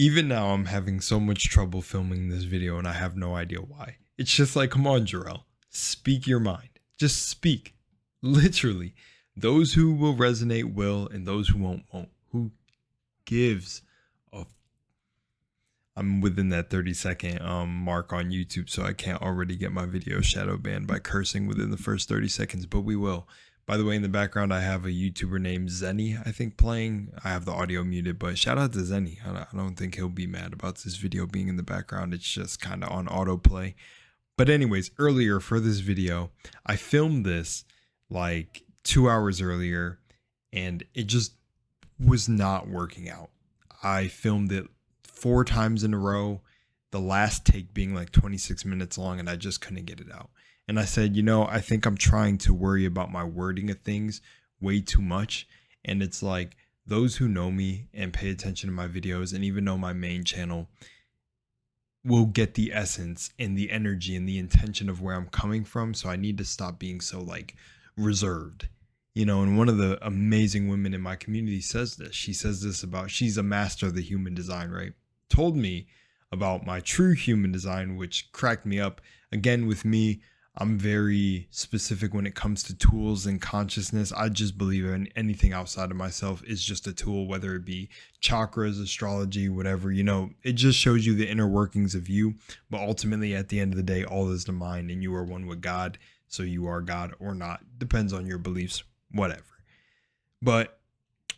Even now, I'm having so much trouble filming this video and I have no idea why. It's just like, come on, Jarrell, speak your mind. Just speak. Literally. Those who will resonate will, and those who won't. Who gives a I'm within that 30-second mark on YouTube, so I can't already get my video shadow banned by cursing within the first 30 seconds, but we will. By the way, in the background, I have a YouTuber named Zenny, I think, playing. I have the audio muted, but shout out to Zenny. I don't think he'll be mad about this video being in the background. It's just kind of on autoplay. But anyways, earlier for this video, I filmed this like 2 hours earlier, and it just was not working out. I filmed it 4 times in a row, the last take being like 26 minutes long, and I just couldn't get it out. And I said, I think I'm trying to worry about my wording of things way too much. And it's like, those who know me and pay attention to my videos and even know my main channel will get the essence and the energy and the intention of where I'm coming from. So I need to stop being so like reserved. And one of the amazing women in my community says this. She says this about, she's a master of the human design, right? Told me about my true human design, which cracked me up. Again, with me, I'm very specific when it comes to tools and consciousness. I just believe in anything outside of myself is just a tool, whether it be chakras, astrology, whatever. It just shows you the inner workings of you. But ultimately, at the end of the day, all is the mind, and you are one with God. So you are God or not. Depends on your beliefs, whatever. But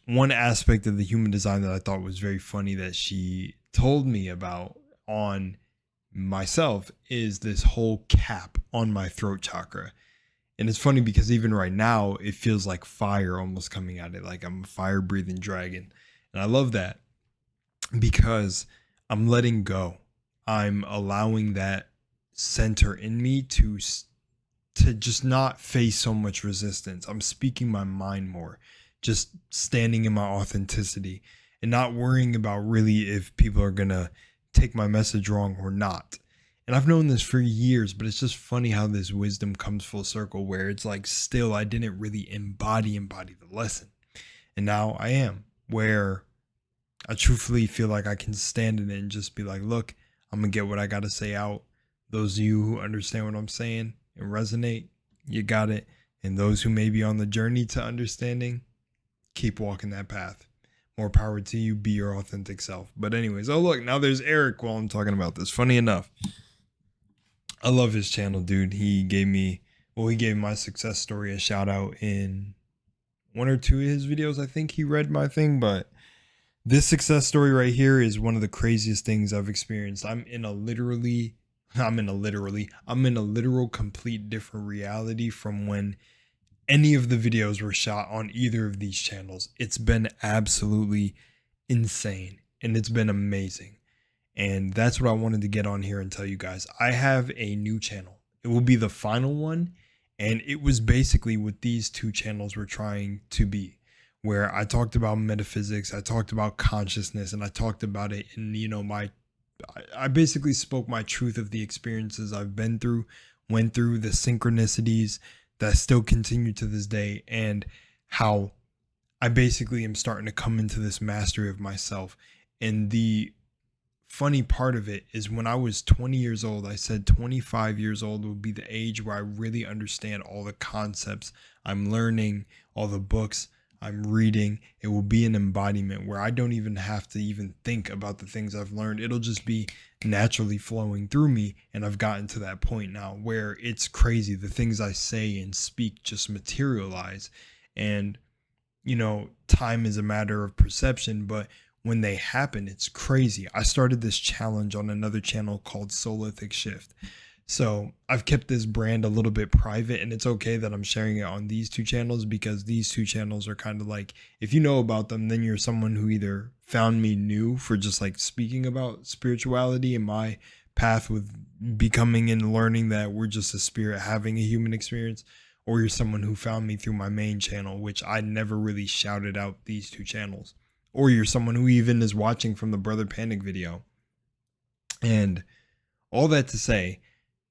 one aspect of the human design that I thought was very funny that she told me about on myself is this whole cap on my throat chakra. And it's funny because even right now, it feels like fire almost coming at it, like I'm a fire breathing dragon. And I love that because I'm letting go. I'm allowing that center in me to just not face so much resistance. I'm speaking my mind more, just standing in my authenticity and not worrying about really if people are going to take my message wrong or not. And I've known this for years, but it's just funny how this wisdom comes full circle where it's like still I didn't really embody the lesson. And now I am, where I truthfully feel like I can stand in it and just be like, look, I'm going to get what I got to say out. Those of you who understand what I'm saying and resonate, you got it. And those who may be on the journey to understanding, keep walking that path. More power to you. Be your authentic self. But anyways, oh look, now there's Eric while I'm talking about this. Funny enough, I love his channel, dude. He gave my success story a shout out in 1 or 2 of his videos. I think he read my thing, but this success story right here is one of the craziest things I've experienced. I'm in a literal complete different reality from when any of the videos were shot on either of these channels. It's been absolutely insane and it's been amazing. And that's what I wanted to get on here and tell you guys. I have a new channel. It will be the final one. And it was basically what these 2 channels were trying to be, where I talked about metaphysics, I talked about consciousness, and I talked about it in, I basically spoke my truth of the experiences I've went through, the synchronicities that still continue to this day, and how I basically am starting to come into this mastery of myself. And the funny part of it is when I was 20 years old, I said 25 years old will be the age where I really understand all the concepts I'm learning, all the books I'm reading. It will be an embodiment where I don't even have to even think about the things I've learned. It'll just be naturally flowing through me. And I've gotten to that point now where it's crazy. The things I say and speak just materialize. And, time is a matter of perception, but when they happen, it's crazy. I started this challenge on another channel called Solithic Shift. So I've kept this brand a little bit private, and it's okay that I'm sharing it on these 2 channels because these 2 channels are kind of like, if you know about them, then you're someone who either found me new for just like speaking about spirituality and my path with becoming and learning that we're just a spirit having a human experience, or you're someone who found me through my main channel, which I never really shouted out these 2 channels, or you're someone who even is watching from the Brother Panic video. And all that to say,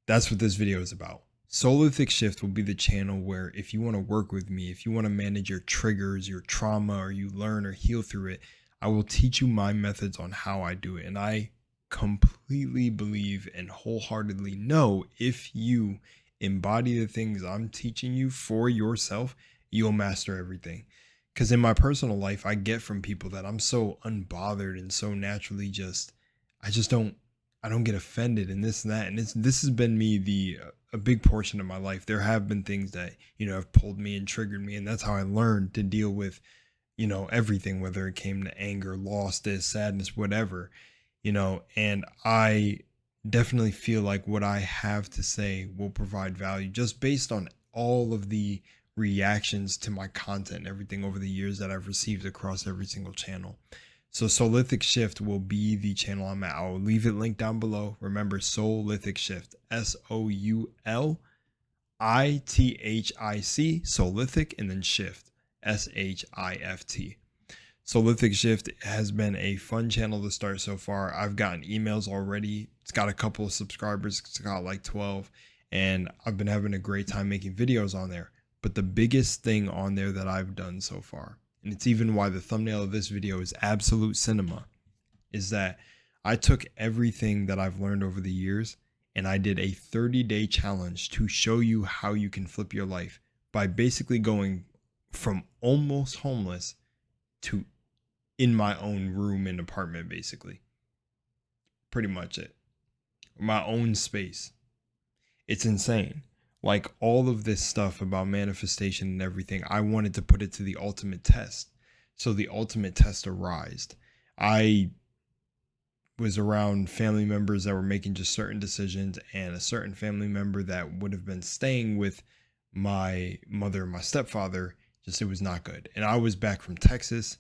that's what this video is about. Solithic Shift will be the channel where if you want to work with me, if you want to manage your triggers, your trauma, or you learn or heal through it, I will teach you my methods on how I do it. And I completely believe and wholeheartedly know if you embody the things I'm teaching you for yourself, you'll master everything. Because in my personal life, I get from people that I'm so unbothered and so naturally I just don't, I don't get offended and this and that. And this has been me a big portion of my life. There have been things that, have pulled me and triggered me. And that's how I learned to deal with, everything, whether it came to anger, loss, sadness, whatever, and I definitely feel like what I have to say will provide value just based on all of the reactions to my content and everything over the years that I've received across every single channel. So Soulithic Shift will be the channel I'm at. I'll leave it linked down below. Remember, Soulithic Shift, SOULITHIC, Soulithic, and then Shift, SHIFT. Soulithic Shift has been a fun channel to start so far. I've gotten emails already. It's got a couple of subscribers. It's got like 12, and I've been having a great time making videos on there. But the biggest thing on there that I've done so far, and it's even why the thumbnail of this video is Absolute Cinema, is that I took everything that I've learned over the years and I did a 30-day challenge to show you how you can flip your life by basically going from almost homeless to in my own room and apartment, basically. Pretty much it. My own space. It's insane. Like all of this stuff about manifestation and everything, I wanted to put it to the ultimate test. So the ultimate test arose. I was around family members that were making just certain decisions, and a certain family member that would have been staying with my mother and my stepfather, it was not good. And I was back from Texas.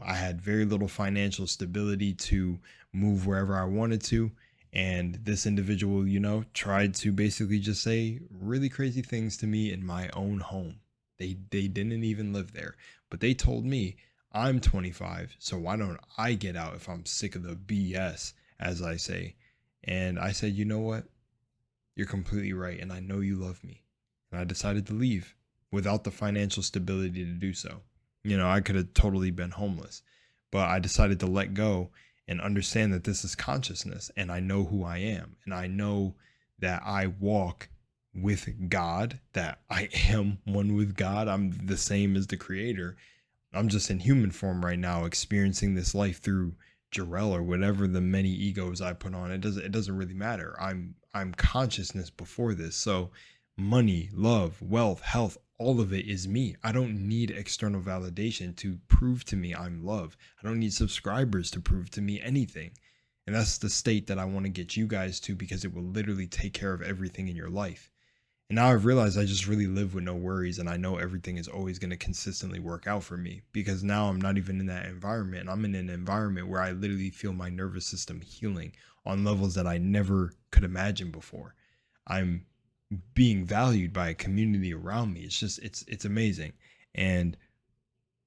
I had very little financial stability to move wherever I wanted to. And this individual, tried to basically just say really crazy things to me in my own home. They didn't even live there, but they told me, I'm 25, so why don't I get out if I'm sick of the BS, as I say. And I said, you know what? You're completely right, and I know you love me. And I decided to leave without the financial stability to do so. I could have totally been homeless, but I decided to let go and understand that this is consciousness, and I know who I am, and I know that I walk with God, that I am one with God. I'm the same as the creator. I'm just in human form right now, experiencing this life through Jarrell or whatever the many egos I put on. It doesn't really matter. I'm consciousness before this. So money, love, wealth, health, all of it is me. I don't need external validation to prove to me I'm love. I don't need subscribers to prove to me anything. And that's the state that I want to get you guys to, because it will literally take care of everything in your life. And now I've realized I just really live with no worries, and I know everything is always going to consistently work out for me, because now I'm not even in that environment. I'm in an environment where I literally feel my nervous system healing on levels that I never could imagine before. I'm being valued by a community around me. It's amazing. And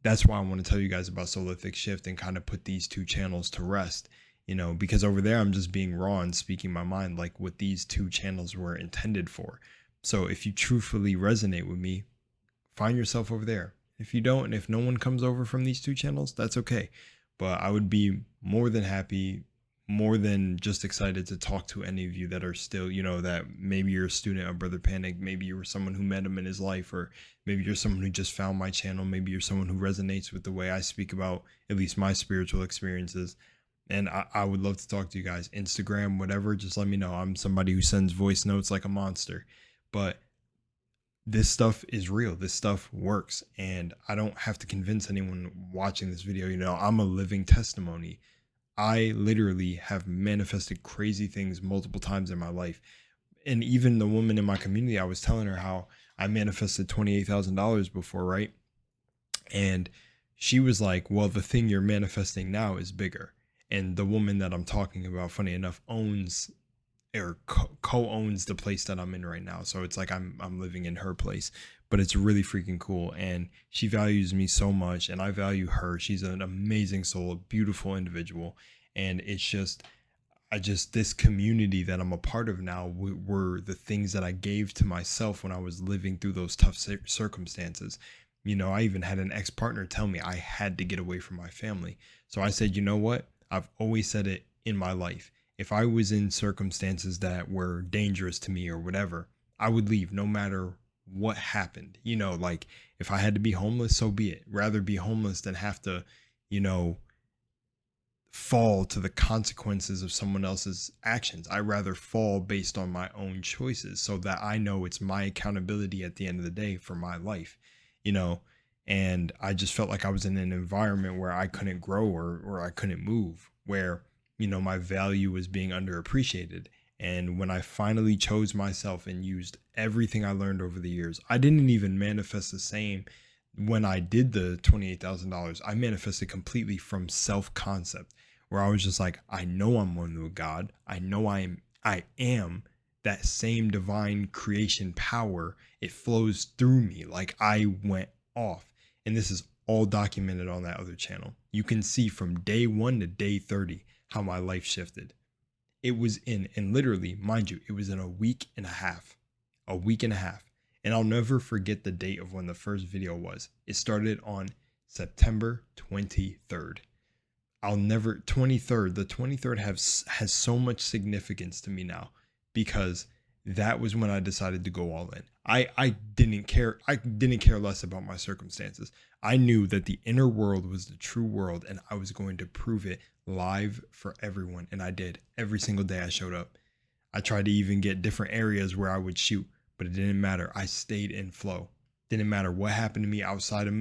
that's why I want to tell you guys about Soulithic Shift and kind of put these two channels to rest, because over there I'm just being raw and speaking my mind, like what these two channels were intended for. So if you truthfully resonate with me, find yourself over there. If you don't, and if no one comes over from these two channels, that's okay. But I would be more than happy, more than just excited to talk to any of you that are still, that maybe you're a student of Brother Panic, maybe you were someone who met him in his life, or maybe you're someone who just found my channel, maybe you're someone who resonates with the way I speak about at least my spiritual experiences. And I would love to talk to you guys. Instagram, whatever, just let me know. I'm somebody who sends voice notes like a monster. But this stuff is real. This stuff works. And I don't have to convince anyone watching this video. I'm a living testimony. I literally have manifested crazy things multiple times in my life. And even the woman in my community, I was telling her how I manifested $28,000 before, right? And she was like, well, the thing you're manifesting now is bigger. And the woman that I'm talking about, funny enough, owns or co-owns the place that I'm in right now. So it's like I'm living in her place, but it's really freaking cool. And she values me so much, and I value her. She's an amazing soul, a beautiful individual. And it's this community that I'm a part of now were the things that I gave to myself when I was living through those tough circumstances. I even had an ex-partner tell me I had to get away from my family. So I said, you know what? I've always said it in my life. If I was in circumstances that were dangerous to me or whatever, I would leave no matter what happened. Like if I had to be homeless, so be it. Rather be homeless than have to, you know, fall to the consequences of someone else's actions. I rather fall based on my own choices so that I know it's my accountability at the end of the day for my life, you know. And I just felt like I was in an environment where I couldn't grow or I couldn't move, where, my value was being underappreciated. And when I finally chose myself and used everything I learned over the years, I didn't even manifest the same when I did the $28,000. I manifested completely from self-concept, where I was just like, I know I'm one with God. I know I am that same divine creation power. It flows through me. Like I went off. And this is all documented on that other channel. You can see from day 1 to day 30 how my life shifted. It was and literally, mind you, it was in a week and a half. A week and a half. And I'll never forget the date of when the first video was. It started on September 23rd. I'll never 23rd. The 23rd has so much significance to me now, because that was when I decided to go all in. I didn't care. I didn't care less about my circumstances. I knew that the inner world was the true world, and I was going to prove it live for everyone. And I did. Every single day I showed up. I tried to even get different areas where I would shoot, but it didn't matter. I stayed in flow. Didn't matter what happened to me outside of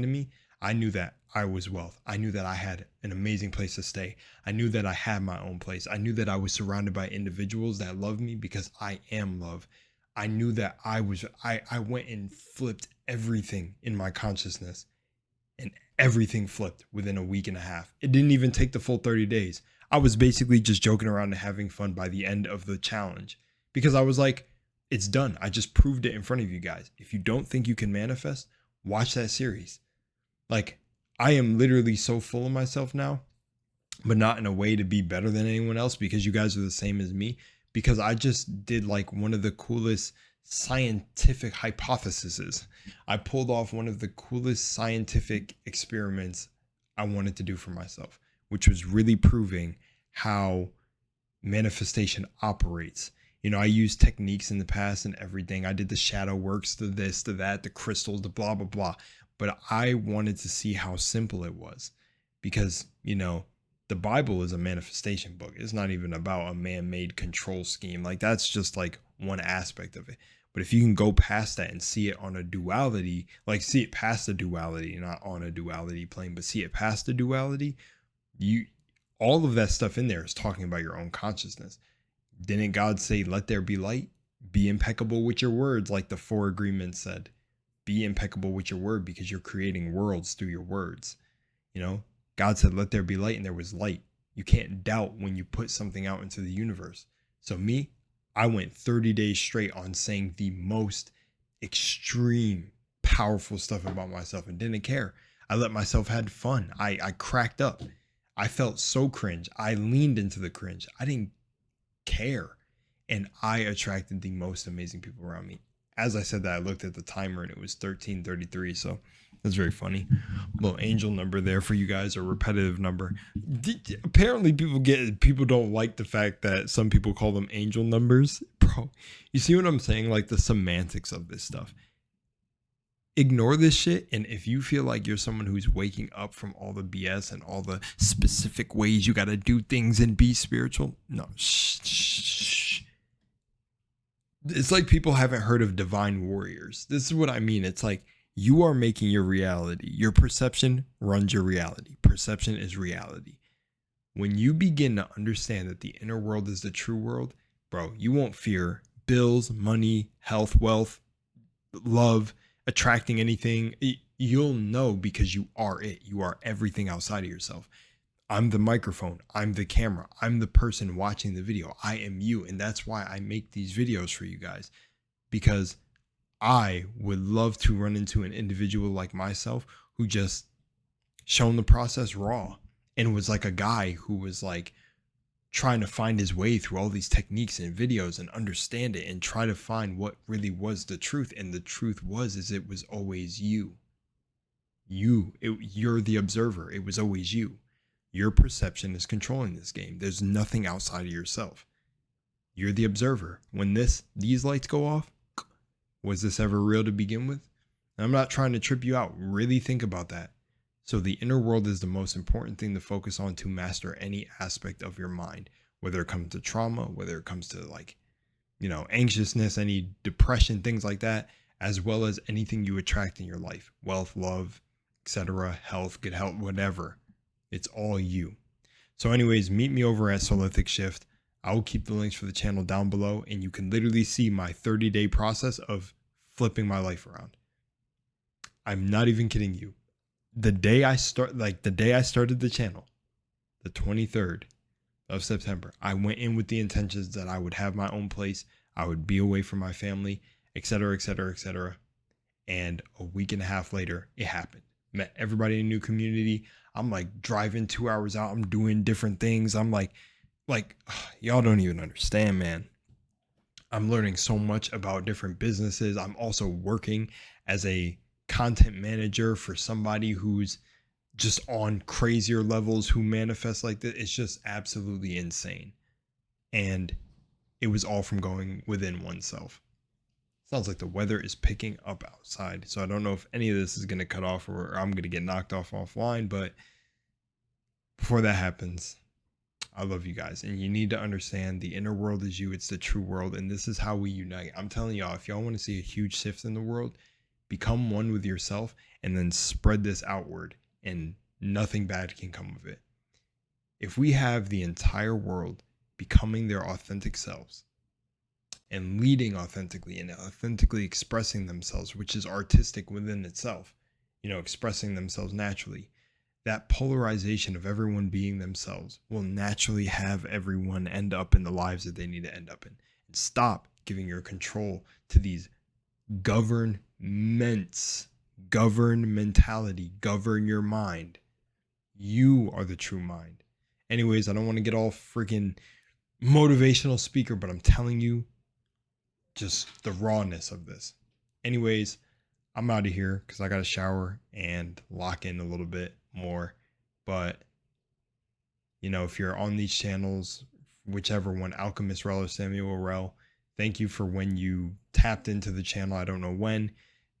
me. I knew that I was wealth. I knew that I had an amazing place to stay. I knew that I had my own place. I knew that I was surrounded by individuals that love me because I am love. I knew that I went and flipped everything in my consciousness, and everything flipped within a week and a half. It didn't even take the full 30 days. I was basically just joking around and having fun by the end of the challenge, because I was like, it's done. I just proved it in front of you guys. If you don't think you can manifest, watch that series. Like, I am literally so full of myself now, but not in a way to be better than anyone else because you guys are the same as me, because I just did like one of the coolest scientific hypotheses. I pulled off one of the coolest scientific experiments I wanted to do for myself, which was really proving how manifestation operates. I used techniques in the past and everything. I did the shadow works, the this, the that, the crystals, the blah, blah, blah. But I wanted to see how simple it was, because, the Bible is a manifestation book. It's not even about a man-made control scheme. Like, that's just like one aspect of it. But if you can go past that and see it on a duality, like see it past the duality, not on a duality plane, but see it past the duality, all of that stuff in there is talking about your own consciousness. Didn't God say, let there be light? Be impeccable with your words, like the 4 agreements said. Be impeccable with your word, because you're creating worlds through your words. God said, let there be light, and there was light. You can't doubt when you put something out into the universe. So me, I went 30 days straight on saying the most extreme, powerful stuff about myself and didn't care. I let myself have fun. I cracked up. I felt so cringe. I leaned into the cringe. I didn't care. And I attracted the most amazing people around me. As I said that, I looked at the timer and it was 13:33. So that's very funny. Little angel number there for you guys, a repetitive number. Apparently people don't like the fact that some people call them angel numbers. Bro, you see what I'm saying? Like the semantics of this stuff. Ignore this shit. And if you feel like you're someone who's waking up from all the BS and all the specific ways you got to do things and be spiritual, no, shh. It's like people haven't heard of divine warriors. This is what I mean. It's like, you are making your reality. Your perception runs your reality. Perception is reality. When you begin to understand that the inner world is the true world, bro, you won't fear bills, money, health, wealth, love, attracting anything. You'll know, because you are it. You are everything outside of yourself. I'm the microphone. I'm the camera. I'm the person watching the video. I am you. And that's why I make these videos for you guys, because I would love to run into an individual like myself who just shown the process raw and was like a guy who was like trying to find his way through all these techniques and videos and understand it and try to find what really was the truth. And the truth is it was always you. You're the observer. It was always you. Your perception is controlling this game. There's nothing outside of yourself. You're the observer. When these lights go off, was this ever real to begin with? And I'm not trying to trip you out. Really think about that. So the inner world is the most important thing to focus on to master any aspect of your mind, whether it comes to trauma, whether it comes to anxiousness, any depression, things like that, as well as anything you attract in your life, wealth, love, etc., health, good health, whatever. It's all you. So anyways, meet me over at Solithic Shift. I will keep the links for the channel down below, and you can literally see my 30-day process of flipping my life around. I'm not even kidding you. The day I started the channel, the 23rd of September, I went in with the intentions that I would have my own place. I would be away from my family, etc., etc., etc. And a week and a half later, it happened. Met everybody in a new community. I'm like driving 2 hours out. I'm doing different things. I'm like, y'all don't even understand, man. I'm learning so much about different businesses. I'm also working as a content manager for somebody who's just on crazier levels, who manifests like this. It's just absolutely insane. And it was all from going within oneself. Sounds like the weather is picking up outside. So I don't know if any of this is going to cut off or I'm going to get knocked off offline. But before that happens, I love you guys. And you need to understand the inner world is you. It's the true world. And this is how we unite. I'm telling y'all, if y'all want to see a huge shift in the world, become one with yourself and then spread this outward, and nothing bad can come of it. If we have the entire world becoming their authentic selves and leading authentically and authentically expressing themselves, which is artistic within itself, expressing themselves naturally, that polarization of everyone being themselves will naturally have everyone end up in the lives that they need to end up in. And stop giving your control to these governmentality, govern your mind. You are the true mind. Anyways, I don't want to get all freaking motivational speaker, but I'm telling you just the rawness of this. Anyways, I'm out of here because I got to shower and lock in a little bit more. But if you're on these channels, whichever one, Alchemist Rel or Samuel Rel, thank you for when you tapped into the channel. I don't know when.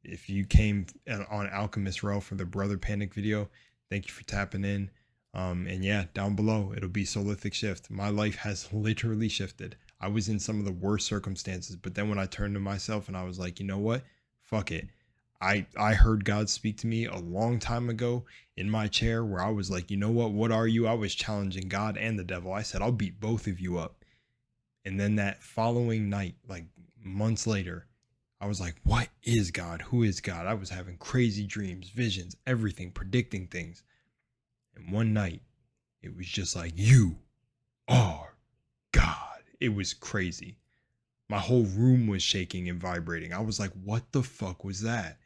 If you came on Alchemist Rel for the Brother Panic video, thank you for tapping in. And yeah, down below, it'll be Solithic Shift. My life has literally shifted. I was in some of the worst circumstances, but then when I turned to myself and I was like, you know what? Fuck it. I heard God speak to me a long time ago in my chair where I was like, you know what are you? I was challenging God and the devil. I said, I'll beat both of you up. And then that following night, like months later, I was like, what is God? Who is God? I was having crazy dreams, visions, everything, predicting things. And one night, it was just like, you are God. It was crazy. My whole room was shaking and vibrating. I was like, what the fuck was that?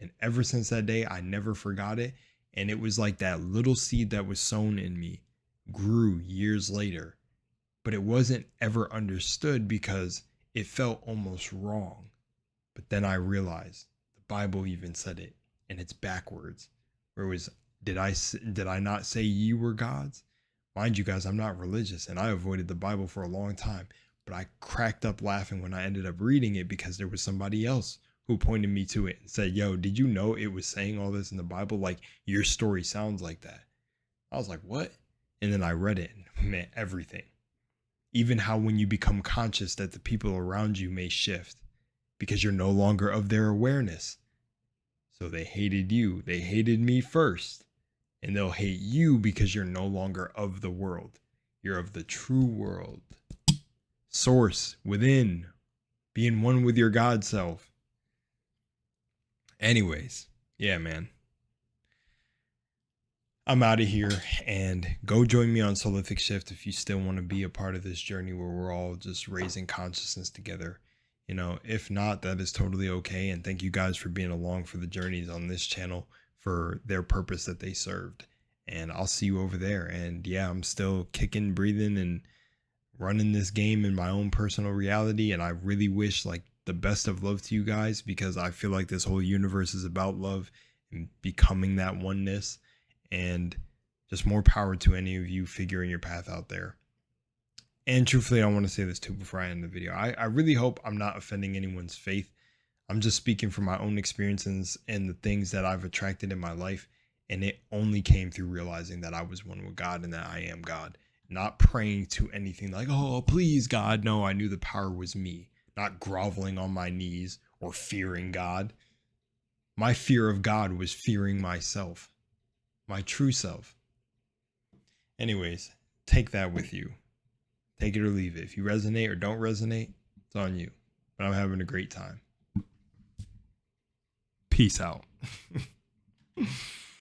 And ever since that day, I never forgot it. And it was like that little seed that was sown in me grew years later. But it wasn't ever understood because it felt almost wrong. But then I realized the Bible even said it, and it's backwards. Where it was, did I not say ye were gods? Mind you guys, I'm not religious, and I avoided the Bible for a long time. But I cracked up laughing when I ended up reading it because there was somebody else who pointed me to it and said, yo, did you know it was saying all this in the Bible? Like, your story sounds like that. I was like, what? And then I read it and meant everything. Even how when you become conscious that the people around you may shift because you're no longer of their awareness. So they hated you. They hated me first. And they'll hate you because you're no longer of the world. You're of the true world. Source within. Being one with your God self. Anyways, yeah, man. I'm out of here, and go join me on Solithic Shift if you still want to be a part of this journey where we're all just raising consciousness together. If not, that is totally okay. And thank you guys for being along for the journeys on this channel for their purpose that they served. And I'll see you over there. And yeah, I'm still kicking, breathing, and running this game in my own personal reality. And I really wish the best of love to you guys, because I feel like this whole universe is about love. and becoming that oneness. And just more power to any of you figuring your path out there. And truthfully, I want to say this too before I end the video. I really hope I'm not offending anyone's faith. I'm just speaking from my own experiences and the things that I've attracted in my life. And it only came through realizing that I was one with God and that I am God. Not praying to anything like, oh, please, God. No, I knew the power was me. Not groveling on my knees or fearing God. My fear of God was fearing myself, my true self. Anyways, take that with you. Take it or leave it. If you resonate or don't resonate, it's on you. But I'm having a great time. Peace out.